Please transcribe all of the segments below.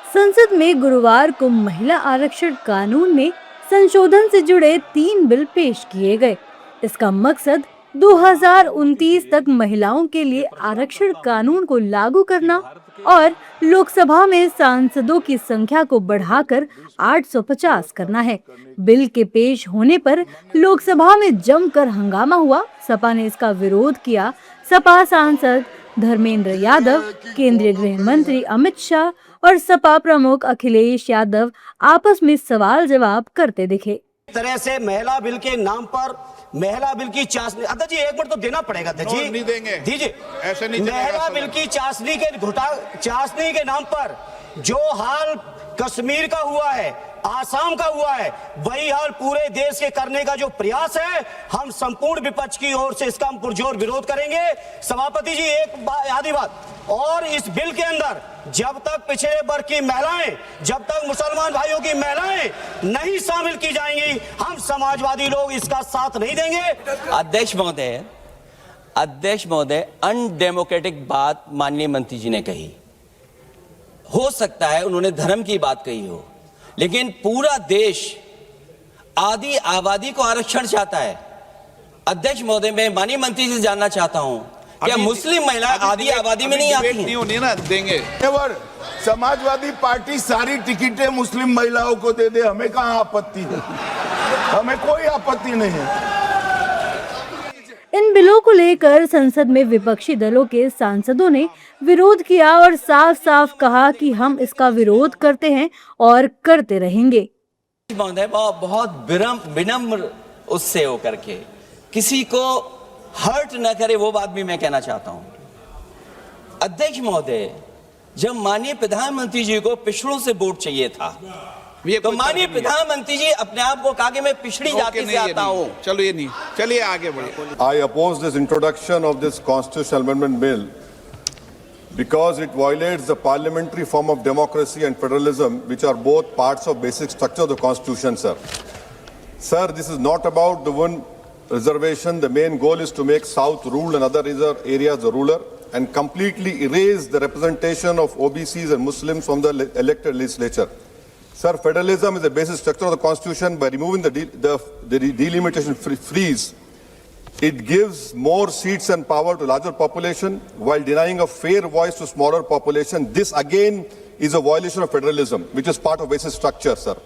संसद में गुरुवार को महिला आरक्षण कानून में संशोधन से जुड़े 3 बिल पेश किए गए। इसका मकसद 2029 तक महिलाओं के लिए आरक्षण कानून को लागू करना और लोकसभा में सांसदों की संख्या को बढ़ाकर 850 करना है। बिल के पेश होने पर लोकसभा में जमकर हंगामा हुआ। सपा ने इसका विरोध किया। सपा सांसद धर्मेंद्र यादव, केंद्रीय गृह मंत्री अमित शाह और सपा प्रमुख अखिलेश यादव आपस में सवाल जवाब करते दिखे। तरह से महिला बिल के नाम पर महिला बिल की चाशनी, अध्यक्ष जी एक मिनट तो देना पड़ेगा अध्यक्ष जी, नहीं देंगे, दीजिए। ऐसे नहीं महिला बिल की चाशनी के नाम पर जो हाल कश्मीर का हुआ है, आसाम का हुआ है, वही हाल पूरे देश के करने का जो प्रयास है, हम संपूर्ण विपक्ष की ओर से इसका हम पुरजोर विरोध करेंगे। सभापति जी एक आधी बात और, इस बिल के अंदर जब तक पिछड़े वर्ग की महिलाएं, जब तक मुसलमान भाइयों की महिलाएं नहीं शामिल की जाएंगी, हम समाजवादी लोग इसका साथ नहीं देंगे। अध्यक्ष महोदय, अनडेमोक्रेटिक बात माननीय मंत्री जी ने कही। हो सकता है उन्होंने धर्म की बात कही हो, लेकिन पूरा देश आधी आबादी को आरक्षण चाहता है। अध्यक्ष महोदय, मैं माननीय मंत्री से जानना चाहता हूं, क्या मुस्लिम महिला आधी आबादी में नहीं आती हैं? नहीं होनी ना, देंगे। समाजवादी पार्टी सारी टिकटें मुस्लिम महिलाओं को दे दे, हमें कहाँ आपत्ति है, हमें कोई आपत्ति नहीं है। इन बिलों को लेकर संसद में विपक्षी दलों के सांसदों ने विरोध किया और साफ साफ कहा कि हम इसका विरोध करते हैं और करते रहेंगे। महोदय, बहुत विनम्र उससे होकर के किसी को हर्ट न करे, वो बात भी मैं कहना चाहता हूं। अध्यक्ष महोदय, जब माननीय प्रधानमंत्री जी को पिछड़ों से वोट चाहिए था, तो माननीय प्रधानमंत्री जी अपने आप को कहा कि मैं पिछड़ी जाति से आता हूं। चलो ये नहीं, चलिए आगे बढ़िए। I oppose this introduction of this constitutional amendment bill because it violates the parliamentary form of democracy and federalism, which are both parts of basic structure of the constitution, sir. Sir, this is not about the one reservation. The main goal is to make South ruled and other areas ruler and completely erase the representation of OBCs and Muslims from the elected legislature. Sir, federalism is the basic structure of the constitution. By removing the delimitation freeze, it gives more seats and power to larger population while denying a fair voice to smaller population. This again is a violation of federalism, which is part of basic structure, sir.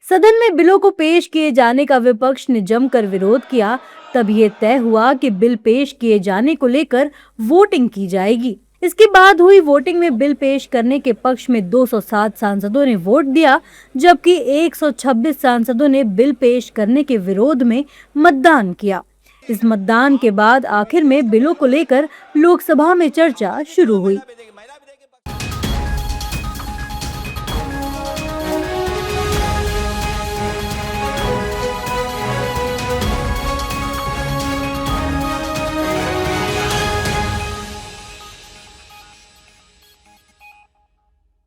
सदन में बिलों को पेश किए जाने का विपक्ष ने जमकर विरोध किया। तब ये तय हुआ कि बिल पेश किए जाने को लेकर वोटिंग की जाएगी। इसके बाद हुई वोटिंग में बिल पेश करने के पक्ष में 207 सांसदों ने वोट दिया, जबकि 126 सांसदों ने बिल पेश करने के विरोध में मतदान किया। इस मतदान के बाद आखिर में बिलों को लेकर लोकसभा में चर्चा शुरू हुई।